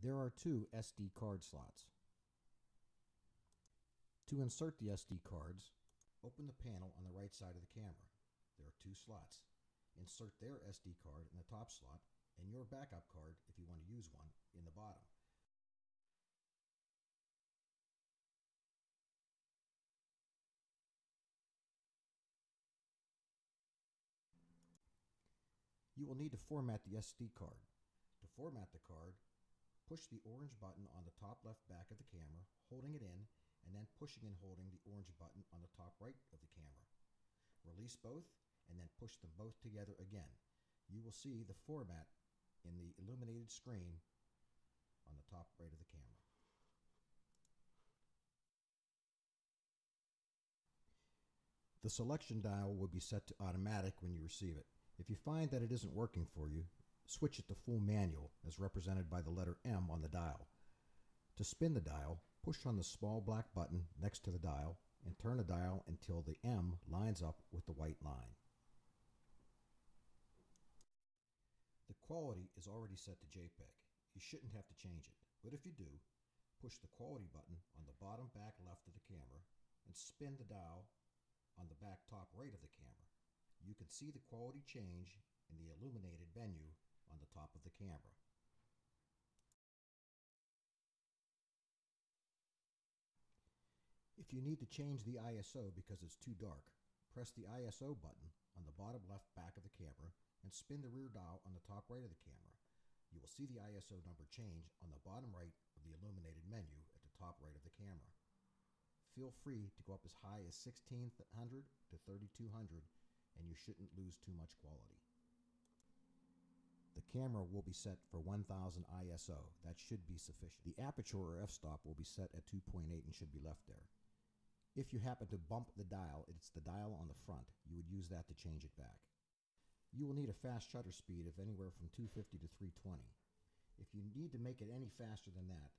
There are two SD card slots. To insert the SD cards, open the panel on the right side of the camera. There are two slots. Insert their SD card in the top slot and your backup card, if you want to use one, in the bottom. You will need to format the SD card. To format the card, push the orange button on the top left back of the camera, holding it in, and then pushing and holding the orange button on the top right of the camera. Release both, and then push them both together again. You will see the format in the illuminated screen on the top right of the camera. The selection dial will be set to automatic when you receive it. If you find that it isn't working for you, switch it to full manual, as represented by the letter M on the dial. To spin the dial, push on the small black button next to the dial and turn the dial until the M lines up with the white line. The quality is already set to JPEG. You shouldn't have to change it, but if you do, push the quality button on the bottom back left of the camera and spin the dial on the back top right of the camera. You can see the quality change in the illuminated menu on the top of the camera. If you need to change the ISO because it's too dark, press the ISO button on the bottom left back of the camera and spin the rear dial on the top right of the camera. You will see the ISO number change on the bottom right of the illuminated menu at the top right of the camera. Feel free to go up as high as 1600 to 3200 and you shouldn't lose too much quality. The camera will be set for 1000 ISO. That should be sufficient. The aperture or f-stop will be set at 2.8 and should be left there. If you happen to bump the dial, it's the dial on the front. You would use that to change it back. You will need a fast shutter speed of anywhere from 250 to 320. If you need to make it any faster than that,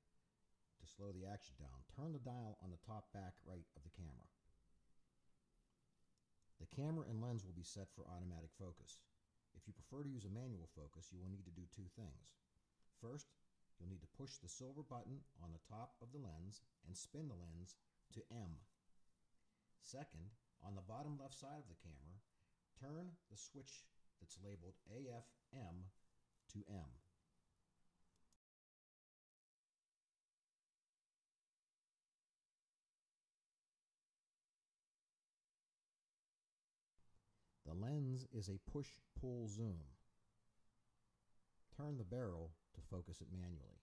to slow the action down, turn the dial on the top back right of the camera. The camera and lens will be set for automatic focus. If you prefer to use a manual focus, you will need to do two things. First, you'll need to push the silver button on the top of the lens and spin the lens to M. Second, on the bottom left side of the camera, turn the switch that's labeled AFM to M. The lens is a push-pull zoom. Turn the barrel to focus it manually.